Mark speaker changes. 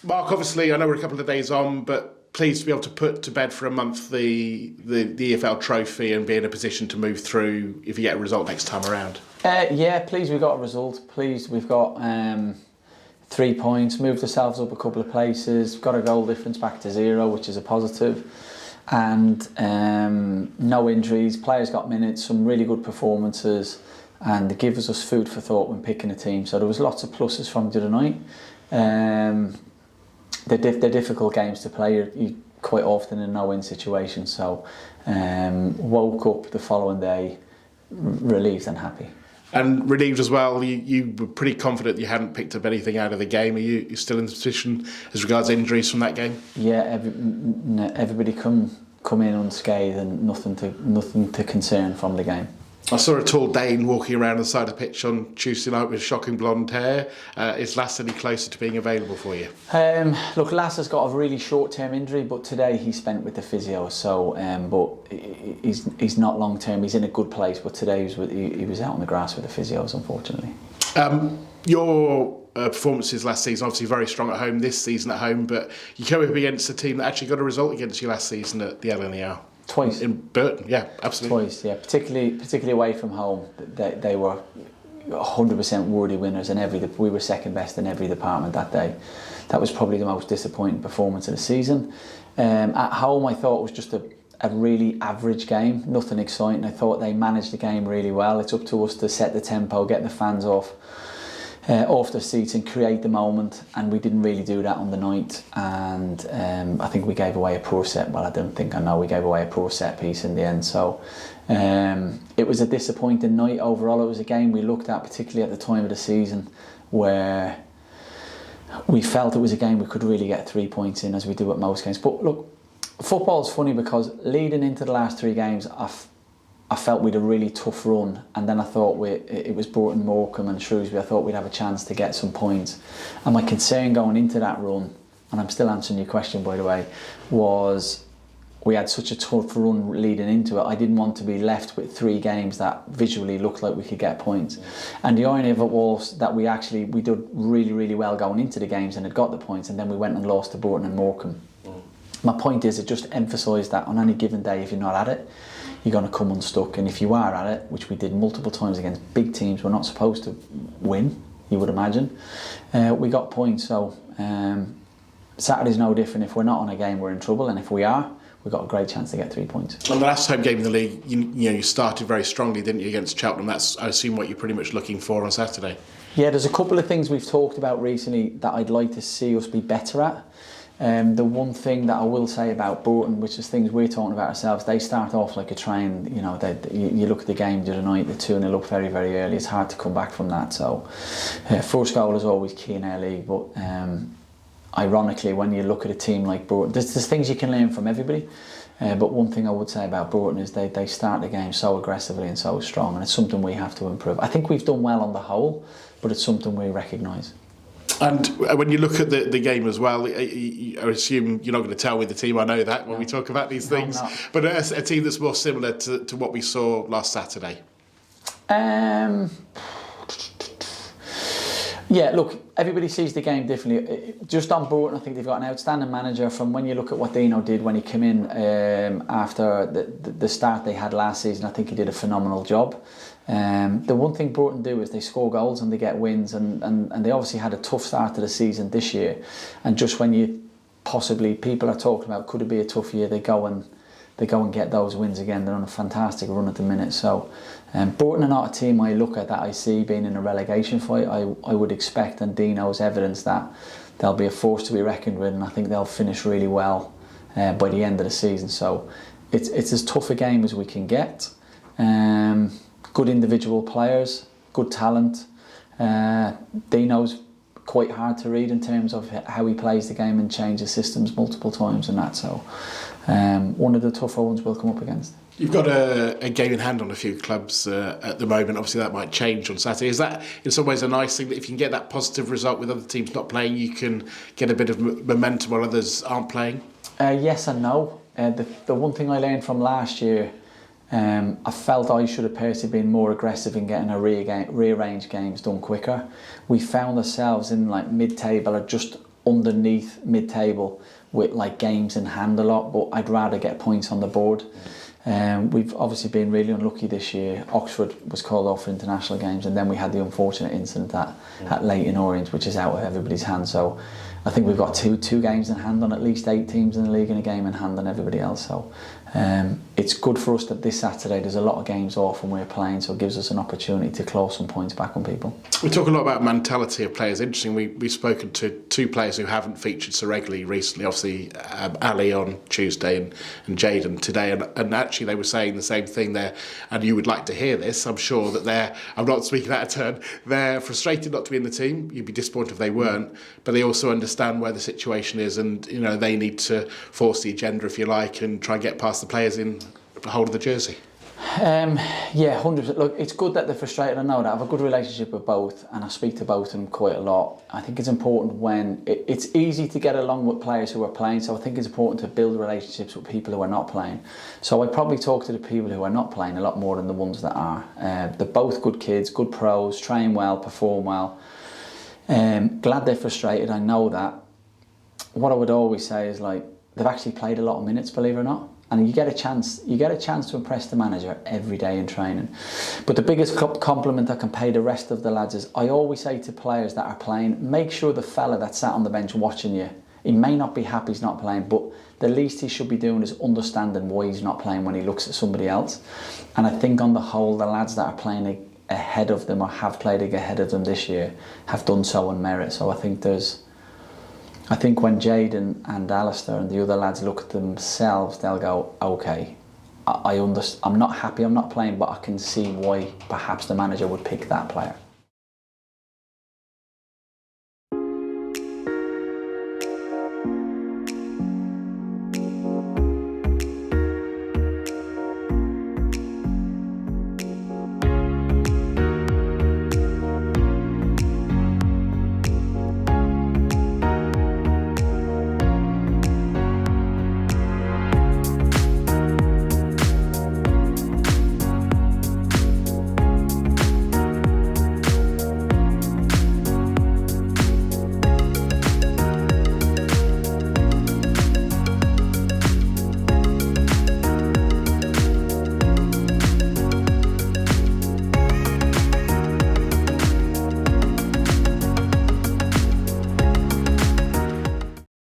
Speaker 1: Mark, obviously, I know we're a couple of days on, but pleased to be able to put to bed for a month the EFL trophy and be in a position to move through if you get a result next time around.
Speaker 2: Yeah, pleased we've got a result. Pleased we've got 3 points, moved ourselves up a couple of places, got a goal difference back to 0, which is a positive. And no injuries, players got minutes, some really good performances, and it gives us food for thought when picking a team. So there was lots of pluses from the other night. They're difficult games to play. You're quite often in a no-win situation. So woke up the following day relieved and happy.
Speaker 1: And relieved as well, you were pretty confident you hadn't picked up anything out of the game. Are you still in the position as regards injuries from that game?
Speaker 2: Yeah, everybody come in unscathed and nothing to concern from the game.
Speaker 1: I saw a tall Dane walking around the side of the pitch on Tuesday night with shocking blonde hair. Is Lass any closer to being available for you?
Speaker 2: Look, Lass has got a really short-term injury, but today he spent with the physio. So, but he's not long-term. He's in a good place, but today he was out on the grass with the physios, unfortunately.
Speaker 1: Your performances last season, obviously very strong at home. This season at home, but you came up against a team that actually got a result against you last season at the LNER.
Speaker 2: Twice.
Speaker 1: In Burton, yeah, absolutely.
Speaker 2: Twice, yeah. Particularly away from home, they were 100% worthy winners, and we were second best in every department that day. That was probably the most disappointing performance of the season. At home, I thought it was just a really average game, nothing exciting. I thought they managed the game really well. It's up to us to set the tempo, get the fans off their seats and create the moment, and we didn't really do that on the night. And I think we gave away a poor set. Well, we gave away a poor set piece in the end. So it was a disappointing night overall. It was a game we looked at, particularly at the time of the season, where we felt it was a game we could really get 3 points in, as we do at most games. But look, football's funny, because leading into the last 3 games, I felt we'd a really tough run, and then I thought it was Burton, Morecambe and Shrewsbury. I thought we'd have a chance to get some points. And my concern going into that run, and I'm still answering your question by the way, was we had such a tough run leading into it. I didn't want to be left with 3 games that visually looked like we could get points. And the irony of it was that we did really, really well going into the games and had got the points, and then we went and lost to Burton and Morecambe. My point is, it just emphasised that on any given day, if you're not at it, you're going to come unstuck. And if you are at it, which we did multiple times against big teams we're not supposed to win, you would imagine, we got points. So Saturday's no different. If we're not on a game, we're in trouble, and if we are, we've got a great chance to get 3 points.
Speaker 1: On the last home game in the league, you started very strongly, didn't you, against Cheltenham? That's, I assume, what you're pretty much looking for on Saturday. Yeah,
Speaker 2: there's a couple of things we've talked about recently that I'd like to see us be better at. The one thing that I will say about Burton, which is things we're talking about ourselves, they start off like a train. You look at the game the other night, the 2-0 up very, very early. It's hard to come back from that. So first goal is always key in our league. But ironically, when you look at a team like Burton, there's things you can learn from everybody. But one thing I would say about Burton is they start the game so aggressively and so strong, and it's something we have to improve. I think we've done well on the whole, but it's something we recognise.
Speaker 1: And when you look at the game as well, I assume you're not going to tell me the team. I know that when we talk about these things. But a team that's more similar to what we saw last Saturday.
Speaker 2: Yeah, look, everybody sees the game differently. Just on Burton, I think they've got an outstanding manager. From when you look at what Dino did when he came in after the start they had last season, I think he did a phenomenal job. The one thing Burton do is they score goals and they get wins, and they obviously had a tough start to the season this year. And just when people are talking about could it be a tough year, they go and get those wins again. They're on a fantastic run at the minute. So Burton are not a team I look at that I see being in a relegation fight. I would expect, and Dino's evidence, that they'll be a force to be reckoned with, and I think they'll finish really well by the end of the season. So it's as tough a game as we can get. Good individual players, good talent. Dino's quite hard to read in terms of how he plays the game and changes systems multiple times and that. So one of the tougher ones we'll come up against.
Speaker 1: You've got a game in hand on a few clubs at the moment. Obviously that might change on Saturday. Is that in some ways a nice thing, that if you can get that positive result with other teams not playing, you can get a bit of momentum while others aren't playing?
Speaker 2: Yes and no. The one thing I learned from last year, I felt I should have personally been more aggressive in getting rearranged games done quicker. We found ourselves in like mid-table or just underneath mid-table with like games in hand a lot, but I'd rather get points on the board. We've obviously been really unlucky this year. Oxford was called off for international games, and then we had the unfortunate incident at Leyton Orient, which is out of everybody's hands. So I think we've got two games in hand on at least 8 teams in the league and a game in hand on everybody else. So it's good for us that this Saturday there's a lot of games off and we're playing, so it gives us an opportunity to claw some points back on people.
Speaker 1: We talk a lot about mentality of players. Interesting, we've spoken to 2 players who haven't featured so regularly recently, obviously Ali on Tuesday and Jayden today, and actually they were saying the same thing there, and you would like to hear this, I'm sure, that I'm not speaking out of turn, they're frustrated not to be in the team. You'd be disappointed if they weren't, but they also understand where the situation is, and you know they need to force the agenda, if you like, and try and get past the players in the whole of the jersey.
Speaker 2: Yeah, 100%. Look, it's good that they're frustrated. I know that. I have a good relationship with both, and I speak to both of them quite a lot. I think it's important when it's easy to get along with players who are playing, so I think it's important to build relationships with people who are not playing. So I probably talk to the people who are not playing a lot more than the ones that are. They're both good kids, good pros, train well, perform well. Glad they're frustrated, I know that. What I would always say is, like, they've actually played a lot of minutes, believe it or not. And you get a chance to impress the manager every day in training. But the biggest compliment I can pay the rest of the lads is, I always say to players that are playing, make sure the fella that sat on the bench watching you, he may not be happy he's not playing, but the least he should be doing is understanding why he's not playing when he looks at somebody else. And I think on the whole, the lads that are playing ahead of them or have played ahead of them this year have done so on merit. So I think when Jayden and Alistair and the other lads look at themselves, they'll go, okay, I understand. I'm not happy I'm not playing, but I can see why perhaps the manager would pick that player.